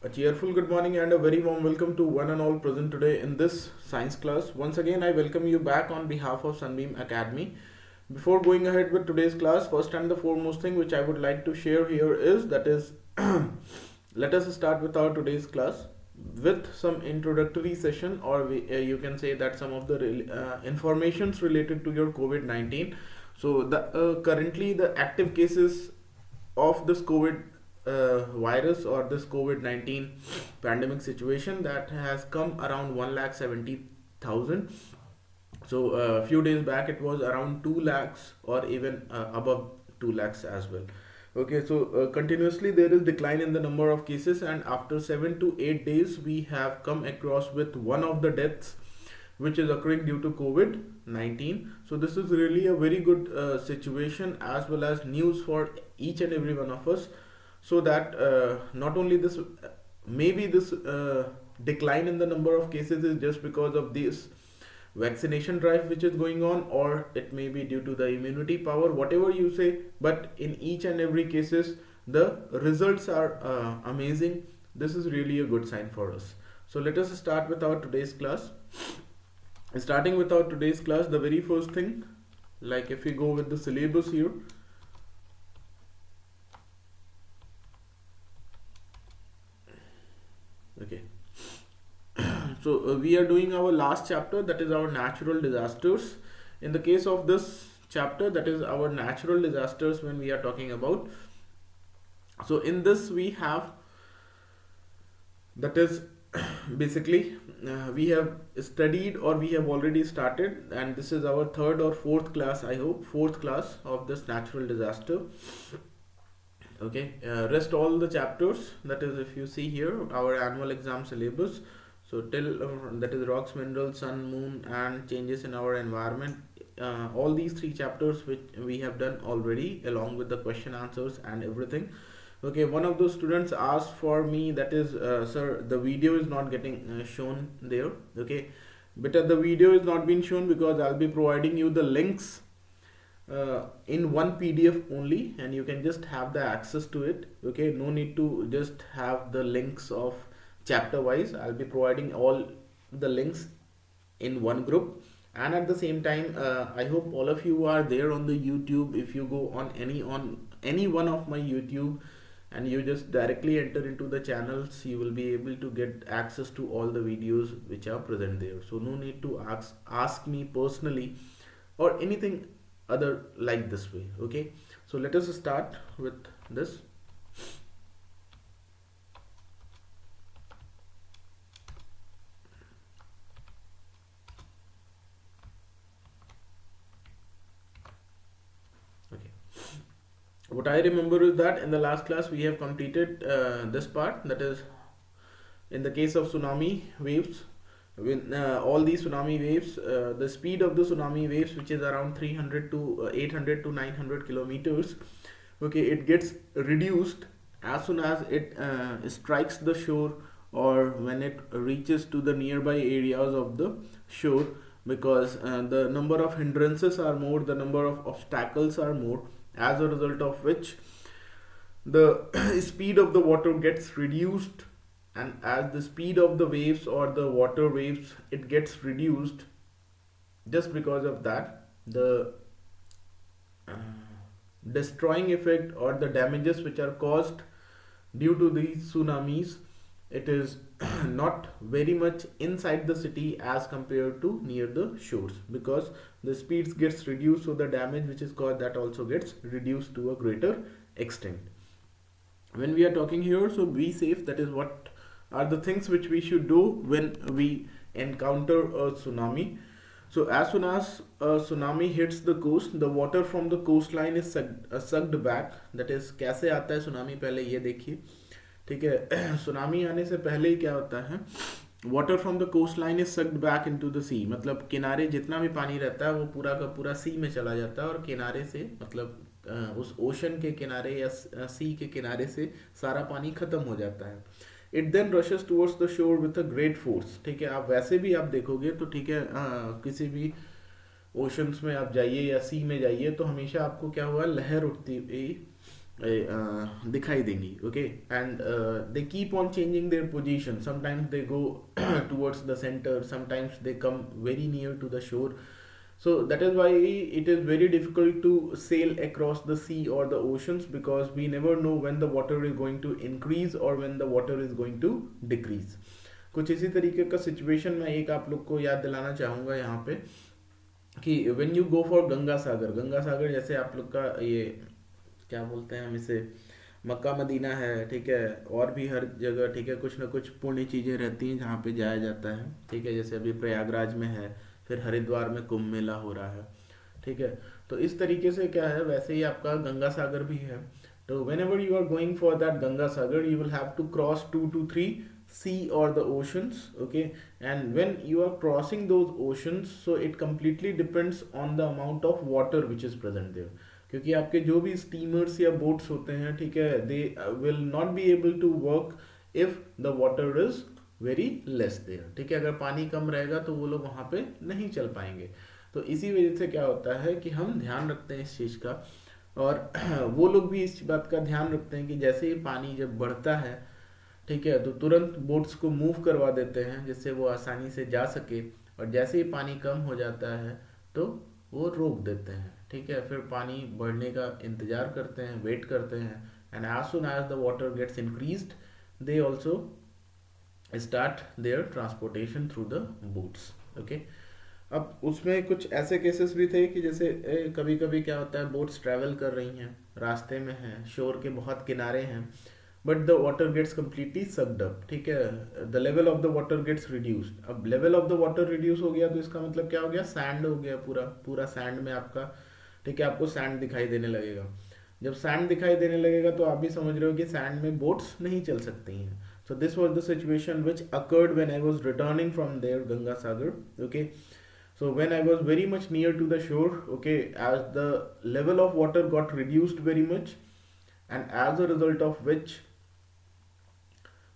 A cheerful good morning and a very warm welcome to one and all present today in this science class. Once again, I welcome you back on behalf of Sunbeam Academy. Before going ahead with today's class, first and the foremost thing which I would like to share here is let us start with our today's class with some introductory session, or you can say that some of the informations related to your COVID-19. So the currently the active cases of this COVID virus or this COVID-19 pandemic situation that has come around 1,70,000. So a few days back it was around 2 lakhs or even above 2 lakhs as well. Okay, so continuously there is decline in the number of cases, and after 7 to 8 days we have come across with one of the deaths which is occurring due to COVID-19. So this is really a very good situation as well as news for each and every one of us, so that not only this maybe this decline in the number of cases is just because of this vaccination drive which is going on, or it may be due to the immunity power, whatever you say, but in each and every cases the results are amazing. This is really a good sign for us. So let us start with our today's class. Starting with our today's class, the very first thing, like if we go with the syllabus here, okay. So we are doing our last chapter, that is our natural disasters. In the case of this chapter, that is our natural disasters when we are talking about. So in this we have, that is basically we have studied or we have already started, and this is our third or fourth class, I hope fourth class of this natural disaster. Okay, rest all the chapters, that is if you see here our annual exam syllabus, so till that is rocks, minerals, sun, moon and changes in our environment, all these three chapters which we have done already along with the question answers and everything. Okay, one of those students asked for me, that is sir, the video is not getting shown there. Okay, but the video is not being shown because I'll be providing you the links in one PDF only, and you can just have the access to it. Okay, no need to just have the links of chapter wise. I'll be providing all the links in one group, and at the same time I hope all of you are there on the YouTube. If you go on any one of my YouTube and you just directly enter into the channels, you will be able to get access to all the videos which are present there. So no need to ask me personally or anything other like this way. Okay, so let us start with this. Okay, what I remember is that in the last class we have completed this part, that is in the case of tsunami waves. When all these tsunami waves, the speed of the tsunami waves, which is around 300 to 800 to 900 kilometers, okay, it gets reduced as soon as it strikes the shore, or when it reaches to the nearby areas of the shore, because the number of hindrances are more, the number of obstacles are more, as a result of which the speed of the water gets reduced. And as the speed of the waves or the water waves, it gets reduced, just because of that the uh, destroying effect or the damages which are caused due to these tsunamis, it is not very much inside the city as compared to near the shores, because the speeds gets reduced, so the damage which is caused, that also gets reduced to a greater extent. When we are talking here, so be safe, that is what are the things which we should do when we encounter a tsunami. So as soon as a tsunami hits the coast, the water from the coastline is sucked back. That is, कैसे आता है tsunami, पहले ये देखिए, ठीक है। Tsunami आने से पहले ही क्या होता है, water from the coastline is sucked back into the sea, मतलब किनारे जितना भी पानी रहता है वो पूरा का पूरा सी में चला जाता है, और किनारे से मतलब उस ओशन के किनारे या सी के किनारे से सारा पानी खत्म हो जाता है. It then rushes towards the shore with a great force. ठीक है, आप वैसे भी आप देखोगे तो ठीक है, किसी भी ओशंस में आप जाइए या सी में जाइए तो हमेशा आपको क्या हुआ, लहर उठती हुई दिखाई देंगी. Okay, and they keep on changing their position. Sometimes they go towards the centre, sometimes they come very near to the shore. So that is why it is very difficult to sail across the sea or the oceans, because we never know when the water is going to increase or when the water is going to decrease. कुछ इसी तरीके का situation मैं एक आप लोग को याद दिलाना चाहूँगा यहाँ पे कि when you go for Ganga Sagar जैसे आप लोग का ये क्या बोलते हैं हम इसे, मक्का मदीना है, ठीक है, और भी हर जगह, ठीक है, कुछ ना कुछ पुण्य चीज़ें रहती हैं जहाँ पे जाया जाता है, ठीक है. जैसे अभी प्रयागराज में है, फिर हरिद्वार में कुंभ मेला हो रहा है, ठीक है. तो इस तरीके से क्या है, वैसे ही आपका गंगा सागर भी है. तो whenever you are going for that Ganga Sagar, you will have to cross 2 to 3 sea or the oceans. Okay, and when you are crossing those oceans, so it completely depends on the amount of water which is present there. क्योंकि आपके जो भी steamers या boats होते हैं, ठीक है, they will not be able to work if the water is very less there. ठीक है, अगर पानी कम रहेगा तो वो लोग वहाँ पे नहीं चल पाएंगे. तो इसी वजह से क्या होता है कि हम ध्यान रखते हैं इस चीज़ का, और वो लोग भी इस बात का ध्यान रखते हैं कि जैसे ही पानी जब बढ़ता है, ठीक है, तो तुरंत बोट्स को मूव करवा देते हैं जिससे वो आसानी से जा सके, और जैसे ही पानी कम हो जाता है तो वो रोक देते हैं. ठीक है, फिर पानी बढ़ने का इंतज़ार करते हैं, वेट करते हैं, and as soon as the water gets increased they also start their transportation through the boats. Okay, अब उसमें कुछ ऐसे केसेस भी थे कि जैसे कभी कभी क्या होता है, बोट्स ट्रैवल कर रही हैं, रास्ते में हैं, शोर के बहुत किनारे हैं, but the water gets completely sucked up. ठीक है, the level of the water gets reduced. अब level of the water reduce हो गया तो इसका मतलब क्या हो गया, सैंड हो गया, पूरा पूरा सैंड में आपका, ठीक है, आपको सैंड दिखाई देने लगेगा. जब सैंड दिखाई देने लगेगा तो आप भी समझ रहे हो कि सैंड में बोट्स नहीं चल सकती हैं. So this was the situation which occurred when I was returning from there Ganga Sagar. Okay, so when I was very much near to the shore, okay, as the level of water got reduced very much, and as a result of which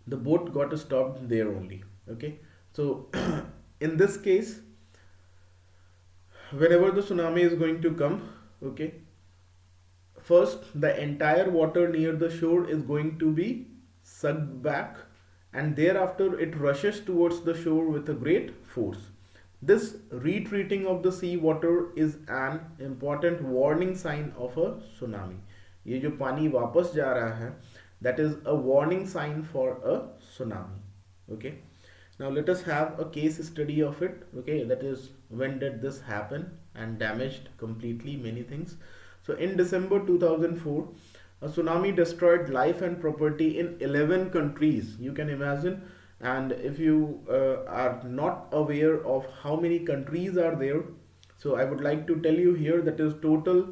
the boat got stopped there only. Okay, so in this case, whenever the tsunami is going to come, okay, first the entire water near the shore is going to be sucked back, and thereafter it rushes towards the shore with a great force. This retreating of the sea water is an important warning sign of a tsunami. ये जो पानी वापस जा रहा है, that is a warning sign for a tsunami. Okay, now let us have a case study of it. Okay, that is when did this happen and damaged completely many things. So in December 2004, a tsunami destroyed life and property in 11 countries. You can imagine. And if you are not aware of how many countries are there, so I would like to tell you here that is total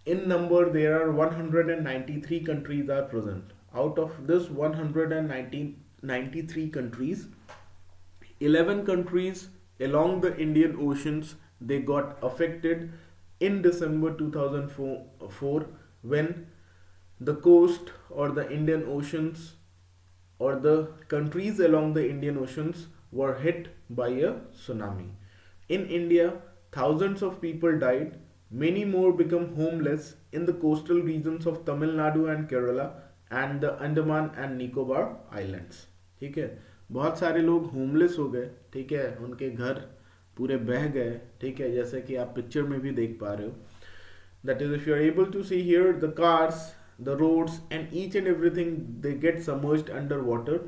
in number there are 193 countries are present. Out of this 193 countries, 11 countries along the Indian Oceans, they got affected in December 2004 when the coast or the Indian Oceans or the countries along the Indian Oceans were hit by a tsunami. In India, thousands of people died, many more become homeless in the coastal regions of Tamil Nadu and Kerala and the Andaman and Nicobar Islands. ठीक है, बहुत सारे लोग homeless हो गए, ठीक है, उनके घर पूरे बह गए, ठीक है, जैसे कि आप पिक्चर में भी देख पा रहे हो. That is, if you are able to see here, the cars, the roads and each and everything, they get submerged underwater.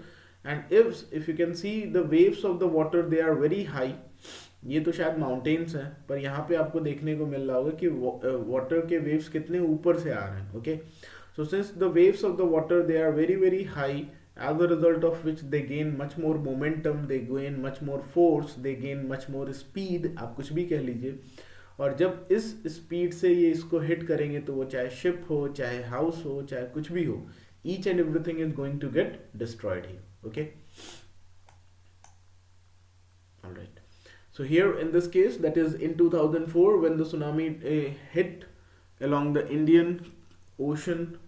And if you can see the waves of the water, they are very high. ये तो शायद mountains हैं, पर यहाँ पे आपको देखने को मिल रहा होगा कि वाटर के वेव्स कितने ऊपर से आ रहे हैं. Okay, so since the waves of the water they are very very high, as a result of which they gain much more momentum, they gain much more force, they gain much more speed, आप कुछ भी कह लीजिए. और जब इस speed से ये इसको हिट करेंगे तो वो चाहे शिप हो, चाहे हाउस हो, चाहे कुछ भी हो, each and everything is going to get destroyed here. Okay, all right. So here in this case, that is in 2004 when the tsunami hit along the Indian Ocean.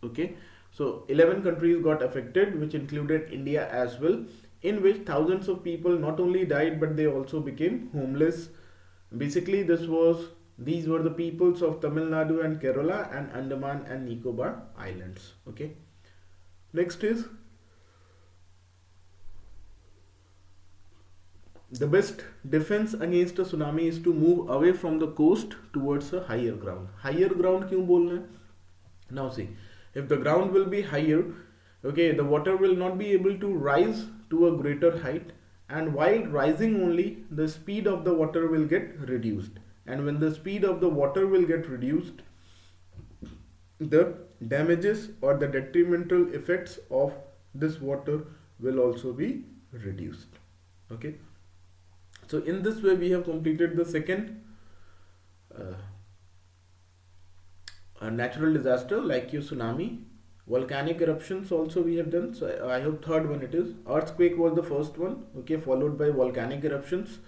Okay, so 11 countries got affected, which included India as well, in which thousands of people not only died but they also became homeless. Basically, this was These were the peoples of Tamil Nadu and Kerala and Andaman and Nicobar Islands. Okay. Next is the best defense against a tsunami is to move away from the coast towards a higher ground. Higher ground क्यों बोल रहे हैं? Now see, if the ground will be higher, okay, the water will not be able to rise to a greater height, and while rising only, the speed of the water will get reduced. And when the speed of the water will get reduced, the damages or the detrimental effects of this water will also be reduced. Okay. So in this way we have completed the second natural disaster like your tsunami. Volcanic eruptions also we have done. So I hope third one it is. Earthquake was the first one. Okay, followed by volcanic eruptions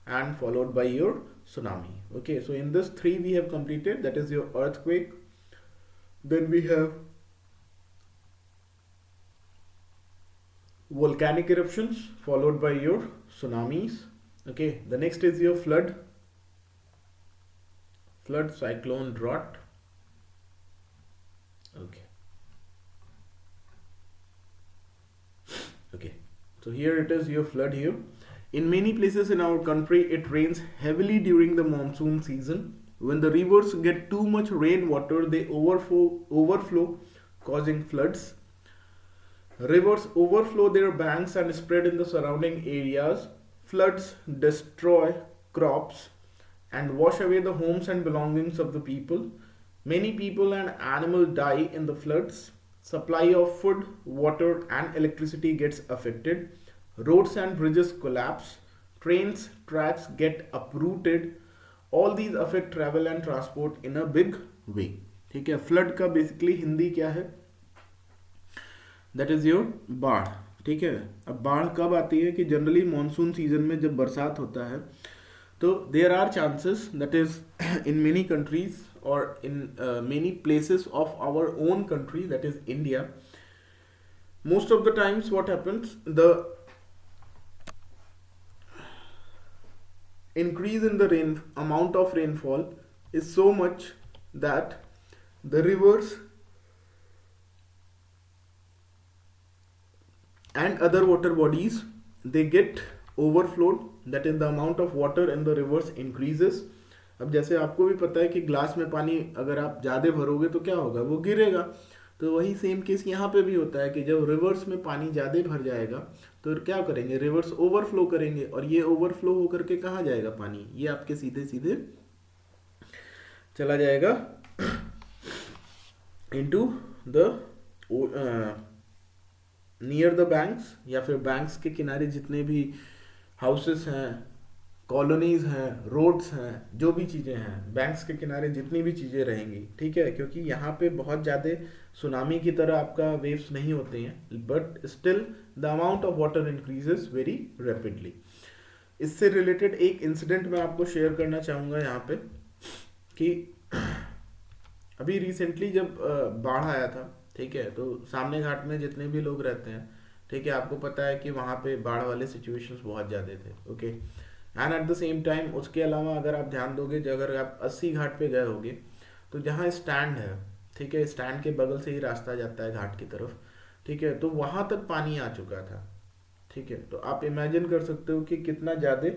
and followed by your tsunami. Okay, so in this three we have completed. That is your earthquake. Then we have volcanic eruptions followed by your tsunamis. Okay, the next is your flood, cyclone, drought. Okay, so here it is your flood here. In many places in our country, it rains heavily during the monsoon season. When the rivers get too much rainwater, they overflow, causing floods. Rivers overflow their banks and spread in the surrounding areas. Floods destroy crops and wash away the homes and belongings of the people. Many people and animals die in the floods. Supply of food, water and electricity gets affected. Roads and bridges collapse. Trains, tracks get uprooted. All these affect travel and transport in a big way. ठीक है, flood का basically Hindi क्या है? That is your बाढ़. ठीक है, अब बाढ़ कब आती है कि जनरली मॉनसून सीजन में जब बरसात होता है तो there are chances that is in many countries और in many places of our own country that is India. Most of the times what happens, the increase in the amount of rainfall is so much that the rivers and other water bodies, they get overflowed. That is, the amount of water in the rivers increases. अब जैसे आपको भी पता है कि glass में पानी अगर आप ज़्यादा भरोगे तो क्या होगा, वो गिरेगा. तो वही सेम केस यहाँ पे भी होता है कि जब रिवर्स में पानी ज़्यादा भर जाएगा तो क्या करेंगे, रिवर्स ओवरफ्लो करेंगे. और ये ओवरफ्लो होकर के कहाँ जाएगा पानी, ये आपके सीधे सीधे चला जाएगा into the near the banks, या फिर बैंक्स के किनारे जितने भी हाउसेस हैं, कॉलोनीज हैं, रोड्स हैं, जो भी चीज़ें हैं, बैंक्स के किनारे जितनी भी चीज़ें रहेंगी. ठीक है, क्योंकि यहाँ पे बहुत ज़्यादा सुनामी की तरह आपका वेव्स नहीं होते हैं, but still the amount of water increases very rapidly. इससे रिलेटेड एक इंसिडेंट मैं आपको शेयर करना चाहूँगा यहाँ पे कि अभी रिसेंटली जब बाढ़ आया था, ठीक है, तो सामने घाट में जितने भी लोग रहते हैं, ठीक है, आपको पता है कि वहाँ पे बाढ़ वाले सिचुएशंस बहुत ज़्यादा थे. Okay, and at the same time उसके अलावा अगर आप ध्यान दोगे, अगर आप 80 घाट पे गए होगे तो जहाँ स्टैंड है, ठीक है, स्टैंड के बगल से ही रास्ता जाता है घाट की तरफ. ठीक है, तो वहाँ तक पानी आ चुका था. ठीक है, तो आप इमेजिन कर सकते हो कि कितना ज़्यादा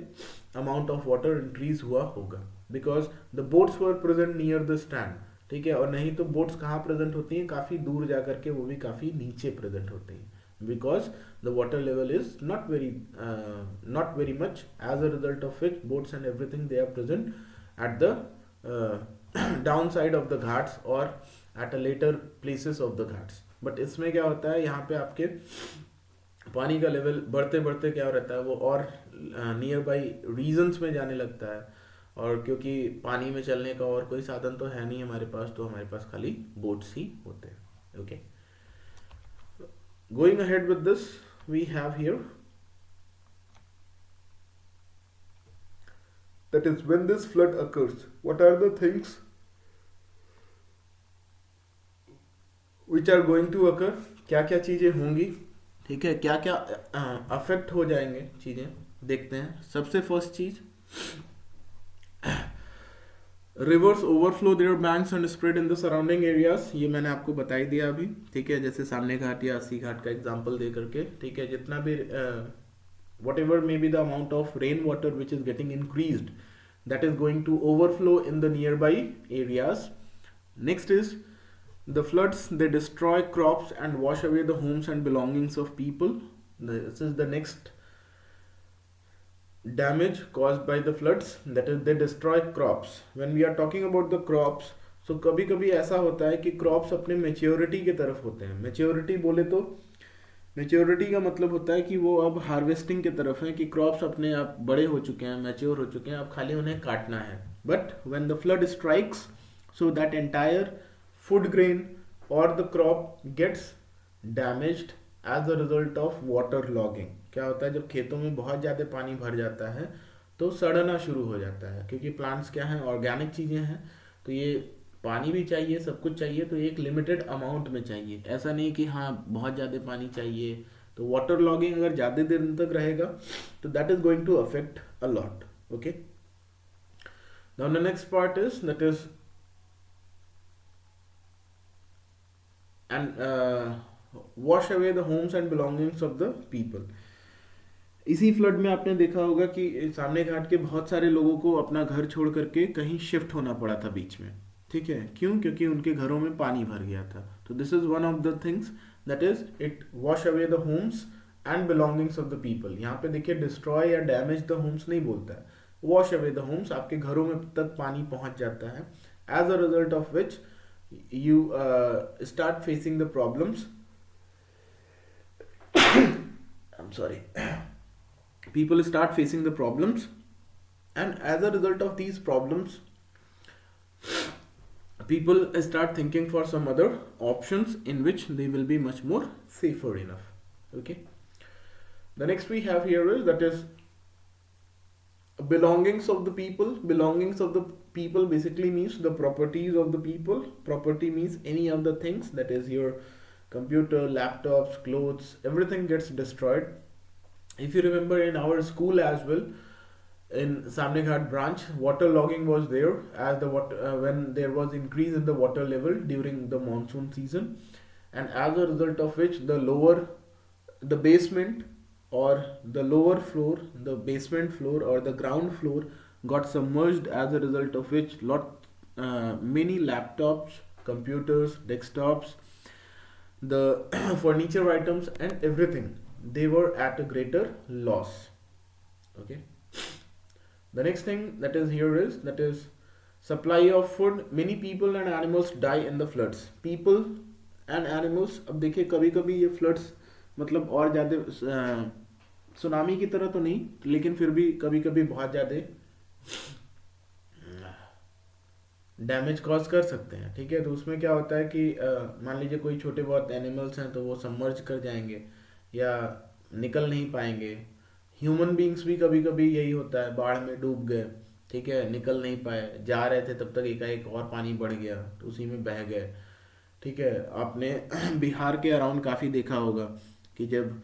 अमाउंट ऑफ वाटर इंक्रीज हुआ होगा, because the boats were present near the stand. ठीक है, और नहीं तो बोट्स कहाँ प्रेजेंट होती हैं, काफ़ी दूर जा करके, वो भी काफ़ी नीचे प्रेजेंट होती हैं, because the water level is not very much, as a result of which boats and everything they are present at the downside of the ghats or at a later places of the ghats. but इसमें क्या होता है, यहाँ पे आपके पानी का level बढ़ते बढ़ते क्या रहता है, वो और नियर बाई रीजन्स में जाने लगता है. और क्योंकि पानी में चलने का और कोई साधन तो है नहीं हमारे पास, तो हमारे पास खाली बोट्स ही होते हैं. Okay, going ahead with this, we have here that is when this flood occurs, what are the things which are going to occur, क्या क्या चीज़ें होंगी. ठीक है, क्या क्या अफेक्ट हो जाएंगे चीज़ें, देखते हैं. सबसे फर्स्ट चीज़, rivers overflow their banks and spread in the surrounding areas, ये मैंने आपको बता ही दिया अभी, ठीक है, जैसे सामने घाट या अस्सी घाट का एग्जांपल दे करके, ठीक है, जितना भी whatever may be the amount of rainwater which is getting increased, that is going to overflow in the nearby areas. Next is the floods, they destroy crops and wash away the homes and belongings of people. This is the next damage caused by the floods, that is they destroy crops. When we are talking about the crops, so कभी कभी ऐसा होता है कि crops अपने maturity की तरफ होते हैं. मेच्योरिटी बोले तो मेच्योरिटी का मतलब होता है कि वो अब हार्वेस्टिंग की तरफ है, कि क्रॉप्स अपने आप बड़े हो चुके हैं, मैच्योर हो चुके हैं, अब खाली उन्हें काटना है. But when the flood strikes, so that entire food grain और the crop gets damaged as a result of water logging. क्या होता है, जब खेतों में बहुत ज़्यादा पानी भर जाता है तो सड़ना शुरू हो जाता है, क्योंकि प्लांट्स क्या हैं, ऑर्गेनिक चीज़ें हैं, तो ये पानी भी चाहिए, सब कुछ चाहिए, तो एक लिमिटेड अमाउंट में चाहिए. ऐसा नहीं कि हाँ बहुत ज़्यादा पानी चाहिए. तो वाटर लॉगिंग अगर ज़्यादा दिन तक रहेगा तो that is going to affect a lot. Okay, now the next part is that is and wash away the homes and belongings of the people. इसी फ्लड में आपने देखा होगा कि सामने घाट के बहुत सारे लोगों को अपना घर छोड़ करके कहीं शिफ्ट होना पड़ा था बीच में. ठीक है, क्यों? क्योंकि उनके घरों में पानी भर गया था. तो this is one of the things, that is it wash away the homes and belongings of the people. यहाँ पे देखिए डिस्ट्रॉय या डैमेज द होम्स नहीं बोलता है, वॉश अवे द होम्स, आपके घरों में तक पानी पहुंच जाता है, as a result of which you start facing the problems. I'm sorry. People start facing the problems, and as a result of these problems, people start thinking for some other options in which they will be much more safer enough. Okay. The next we have here is, that is belongings of the people. Belongings of the people basically means the properties of the people. Property means any of the things, that is your computer, laptops, clothes, everything gets destroyed. If you remember in our school as well, in Samne Ghat branch, water logging was there as the when there was increase in the water level during the monsoon season, and as a result of which the basement or the lower floor, the basement floor or the ground floor got submerged, as a result of which many laptops, computers, desktops, the furniture items and everything, they were at a greater loss. Okay. The next thing that is here is, that is supply of food. Many people and animals die in the floods. People and animals, अब देखिए कभी कभी ये floods मतलब और ज़्यादा tsunami की तरह तो नहीं, लेकिन फिर भी कभी कभी बहुत ज़्यादा डैमेज कॉज कर सकते हैं. ठीक है, तो उसमें क्या होता है कि मान लीजिए कोई छोटे बहुत एनिमल्स हैं तो वो सबमर्ज कर जाएंगे या निकल नहीं पाएंगे. ह्यूमन बींग्स भी कभी कभी यही होता है, बाढ़ में डूब गए, ठीक है, निकल नहीं पाए, जा रहे थे तब तक एकाएक और पानी बढ़ गया तो उसी में बह गए. ठीक है, आपने बिहार के अराउंड काफ़ी देखा होगा कि जब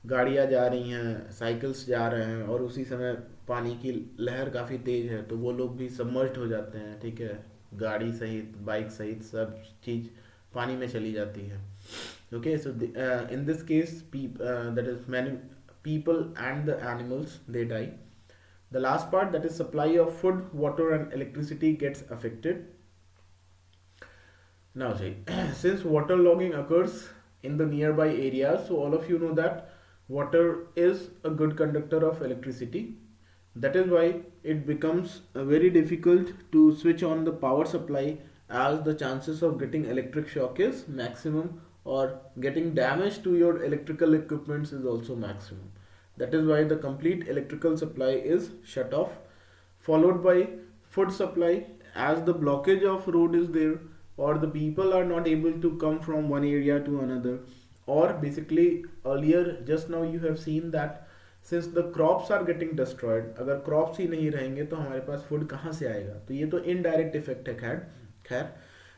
गाड़ियाँ जा रही हैं, साइकिल्स जा रहे हैं और उसी समय पानी की लहर काफ़ी तेज़ है तो वो लोग भी सबमर्ज्ड हो जाते हैं. ठीक है, गाड़ी सहित, बाइक सहित सब चीज़ पानी में चली जाती है. Okay, so in this case that is many people and the animals, they die. The last part, that is supply of food, water and electricity gets affected. Now see, since water logging occurs in the nearby areas, so all of you know that water is a good conductor of electricity. That is why it becomes very difficult to switch on the power supply, as the chances of getting electric shock is maximum, or getting damage to your electrical equipments is also maximum. That is why the complete electrical supply is shut off, followed by food supply, as the blockage of road is there, or the people are not able to come from one area to another, or basically earlier just now you have seen that since the crops are getting destroyed, अगर crops ही नहीं रहेंगे तो हमारे पास food कहाँ से आएगा. तो ये तो indirect effect है. खैर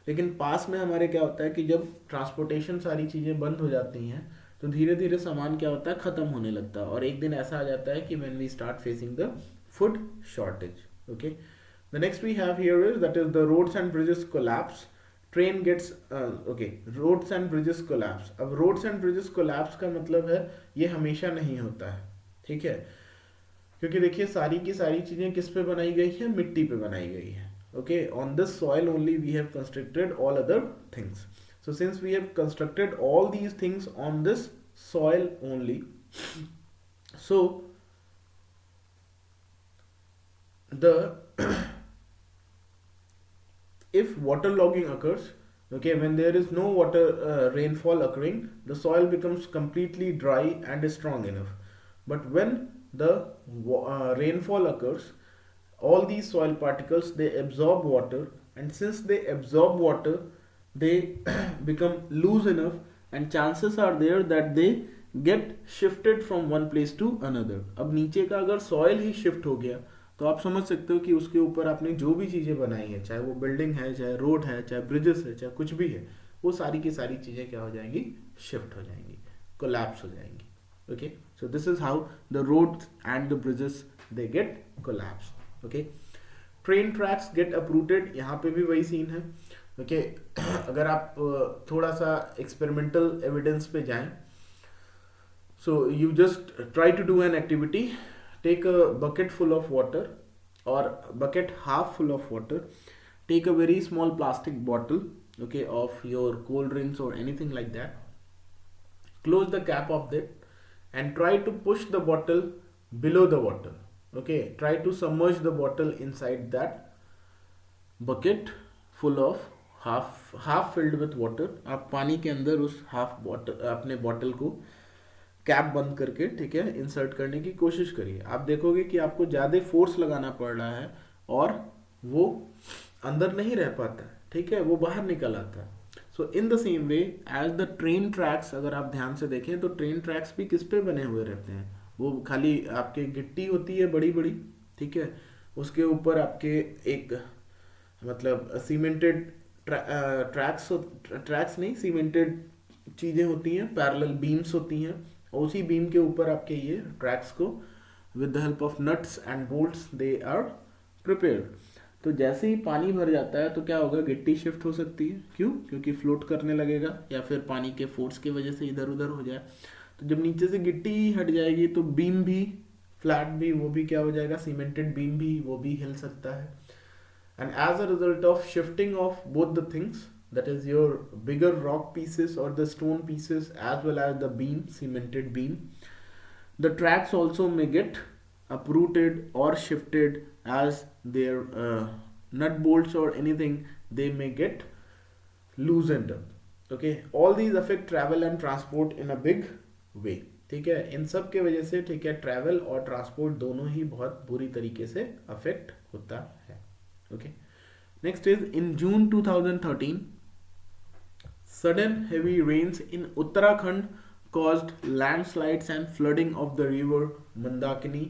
लेकिन पास में हमारे क्या होता है कि जब ट्रांसपोर्टेशन सारी चीज़ें बंद हो जाती हैं तो धीरे धीरे सामान क्या होता है, ख़त्म होने लगता है, और एक दिन ऐसा आ जाता है कि when we start facing the food shortage. Okay, The next we have here is that is the roads and bridges collapse. Train gets okay, roads and bridges collapse. अब रोड्स एंड ब्रिजेस कोलैप्स का मतलब है ये हमेशा नहीं होता है, ठीक है, क्योंकि देखिए सारी की सारी चीजें किस पे बनाई गई है, मिट्टी पे बनाई गई है. Okay, on this soil only we have constructed all other things. So since we have constructed all these things on this soil only, so the if waterlogging occurs, okay, when there is no water rainfall occurring, the soil becomes completely dry and is strong enough. But when the rainfall occurs, all these soil particles, they absorb water, and since they absorb water, they become loose enough, and chances are there that they get shifted from one place to another. अब नीचे का अगर soil ही shift हो गया तो आप समझ सकते हो कि उसके ऊपर आपने जो भी चीज़ें बनाई है, चाहे वो बिल्डिंग है, चाहे रोड है, चाहे ब्रिजेस है, चाहे कुछ भी है, वो सारी की सारी चीज़ें क्या हो जाएंगी, शिफ्ट हो जाएंगी, कोलैप्स हो जाएंगी. Okay, so this is how the roads and the bridges they get collapse. Okay, train tracks get uprooted, यहाँ पे भी वही सीन है. ओके, अगर आप थोड़ा सा एक्सपेरिमेंटल एविडेंस पे जाएं, so you just try to do an activity, take a bucket full of water और bucket half full of water, take a very small plastic bottle, okay, of your cold drinks or anything like that, close the cap of that and try to push the bottle below the water. Okay, try to submerge the bottle inside that bucket full of half filled with water. आप पानी के अंदर उस half bottle, अपने bottle को cap बंद करके, ठीक है, इंसर्ट करने की कोशिश करिए. आप देखोगे कि आपको ज़्यादा फोर्स लगाना पड़ रहा है और वो अंदर नहीं रह पाता, ठीक है, वो बाहर निकल आता है. So in the same way as the train tracks, अगर आप ध्यान से देखें तो ट्रेन ट्रैक्स भी किस पे बने हुए रहते हैं, वो खाली आपके गिट्टी होती है बड़ी बड़ी, ठीक है, उसके ऊपर आपके एक मतलब सीमेंटेड ट्रैक्स नहीं, सीमेंटेड चीज़ें होती हैं, पैरेलल बीम्स होती हैं, और उसी बीम के ऊपर आपके ये ट्रैक्स को with the help of nuts and bolts they are prepared. तो जैसे ही पानी भर जाता है तो क्या होगा, गिट्टी शिफ्ट हो सकती है. क्यों? क्योंकि फ्लोट करने लगेगा या फिर पानी के फोर्स की वजह से इधर उधर हो जाए. तो जब नीचे से गिट्टी हट जाएगी तो बीम भी, फ्लैट भी, वो भी क्या हो जाएगा, सीमेंटेड बीम भी, वो भी हिल सकता है. And as a result of shifting of both the things, that is your bigger rock pieces or the stone pieces as well as the beam, cemented beam, the tracks also may get uprooted or shifted as their nut bolts or anything, they may get loosened up. Okay, all these affect travel and transport in a big way. ठीक है, इन सब के वजह से, ठीक है, travel और transport दोनों ही बहुत बुरी तरीके से अफेक्ट होता है. Okay, next is in June 2013, sudden heavy rains in Uttarakhand caused landslides and flooding of the river Mandakini.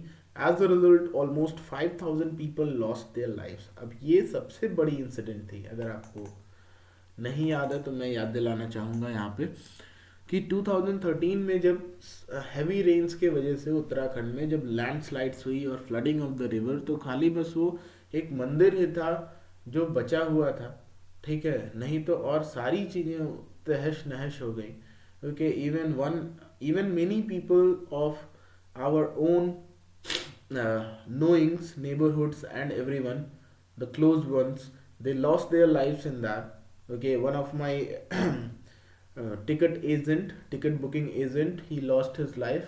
As a result, almost 5,000 people lost their lives. अब ये सबसे बड़ी इंसिडेंट थी. अगर आपको नहीं याद है तो मैं याद दिलाना चाहूँगा यहाँ पे कि 2013 में जब हैवी रेन्स के वजह से उत्तराखंड में जब लैंडस्लाइड्स हुई और फ्लडिंग ऑफ द रिवर, तो खाली बस वो एक मंदिर ही था जो बचा हुआ था, ठीक है, नहीं तो और सारी चीज़ें तहश नहश हो गई. Okay, even many people of our own knowings, neighborhoods and everyone, the close ones, they lost their lives in that. Okay, one of my ticket booking agent, he lost his life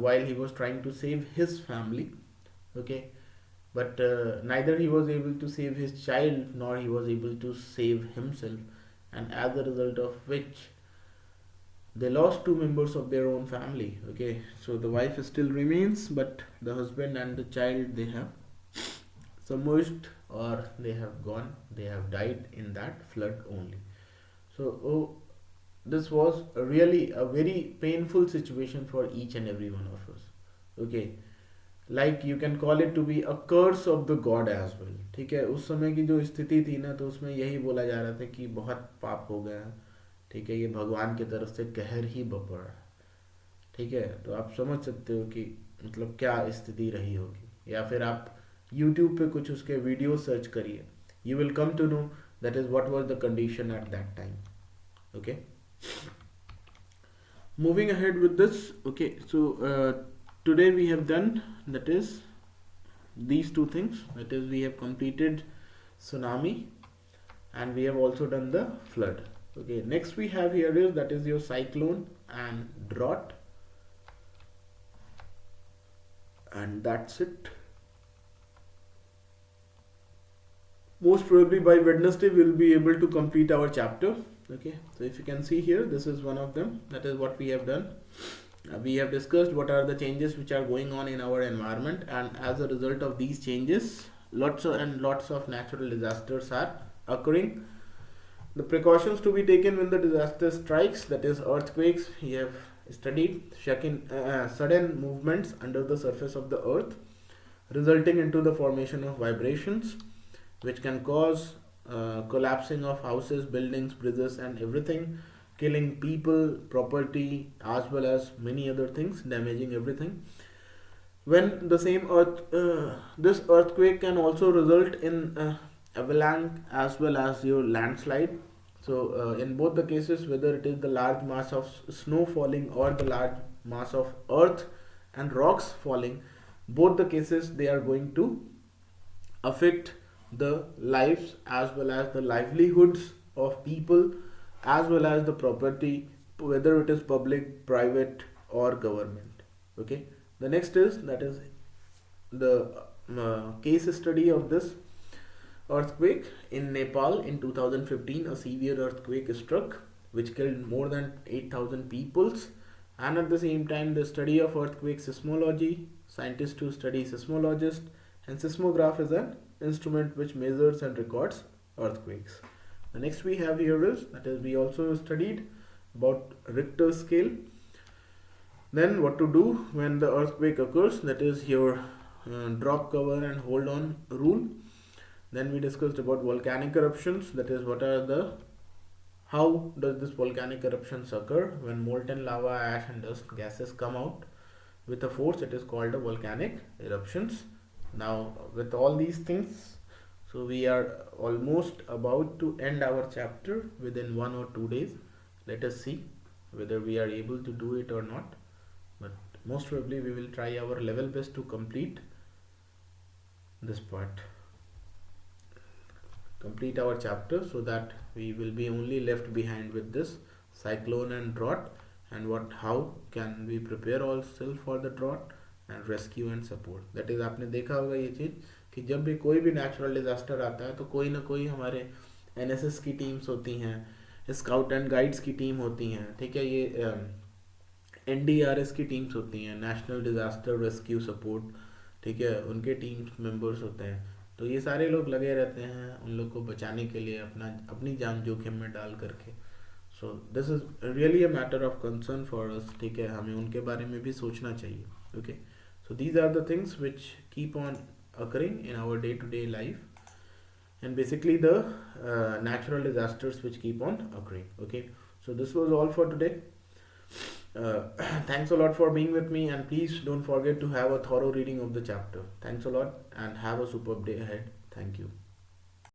while he was trying to save his family. Okay, but neither he was able to save his child nor he was able to save himself, and as a result of which they lost two members of their own family. Okay, so the wife still remains, but the husband and the child, they have submerged or they have gone, they have died in that flood only. So this was really a very painful situation for each and every one of us. Okay, like you can call it to be a curse of the god as well. ठीक है, उस समय की जो स्थिति थी ना, तो उसमें यही बोला जा रहा था कि बहुत पाप हो गया, ठीक है, ये भगवान की तरफ से कहर ही बपड़ रहा. ठीक है, तो आप समझ सकते हो कि मतलब क्या स्थिति रही होगी. या फिर आप YouTube पे कुछ उसके वीडियो सर्च करिए, you will come to know that is what was the condition at that time. Okay, moving ahead with this. Okay, so today we have done, that is, these two things, that is, we have completed tsunami and we have also done the flood. Okay, next we have here is, that is your cyclone and drought, and that's it. Most probably by Wednesday we'll be able to complete our chapter. Okay, so if you can see here, this is one of them, that is what we have done. We have discussed what are the changes which are going on in our environment, and as a result of these changes, lots of natural disasters are occurring. The precautions to be taken when the disaster strikes, that is earthquakes, we have studied. Sudden movements under the surface of the earth resulting into the formation of vibrations which can cause collapsing of houses, buildings, bridges and everything, killing people, property, as well as many other things, damaging everything. When the same this earthquake can also result in avalanche as well as your landslide. So in both the cases, whether it is the large mass of snow falling or the large mass of earth and rocks falling, both the cases they are going to affect the lives as well as the livelihoods of people as well as the property, whether it is public, private or government. Okay, the next is, that is the case study of this earthquake in Nepal in 2015. A severe earthquake struck which killed more than 8,000 peoples, and at the same time the study of earthquake seismology, scientists who study seismologist, and seismograph is an instrument which measures and records earthquakes. The next we have here is, that is, we also studied about Richter scale. Then what to do when the earthquake occurs, that is your drop, cover and hold on rule. Then we discussed about volcanic eruptions, that is, what are the, how does this volcanic eruptions occur? When molten lava, ash and dust gases come out with a force, it is called a volcanic eruptions. Now with all these things, so we are almost about to end our chapter within 1 or 2 days. Let us see whether we are able to do it or not, but most probably we will try our level best to complete this part, complete our chapter, so that we will be only left behind with this cyclone and drought, and how can we prepare ourselves for the drought and rescue and support. That is, आपने देखा होगा ये चीज़ कि जब भी कोई भी natural disaster आता है तो कोई ना कोई हमारे एनएसएस की टीम्स होती हैं, स्काउट एंड गाइड्स की टीम होती हैं, ठीक है, ये एनडीआरएस की टीम्स होती हैं, नेशनल डिजास्टर रेस्क्यू सपोर्ट, ठीक है, उनके टीम्स मेंबर्स होते हैं. तो ये सारे लोग लगे रहते हैं उन लोग को बचाने के लिए, अपनी जान जोखिम में डाल करके. सो this is really a matter of concern for us, ठीक है, हमें उनके बारे में भी सोचना चाहिए. Okay, so these are the things which keep on occurring in our day-to-day life, and basically the natural disasters which keep on occurring. Okay, so this was all for today. Thanks a lot for being with me, and please don't forget to have a thorough reading of the chapter. Thanks a lot and have a superb day ahead. Thank you.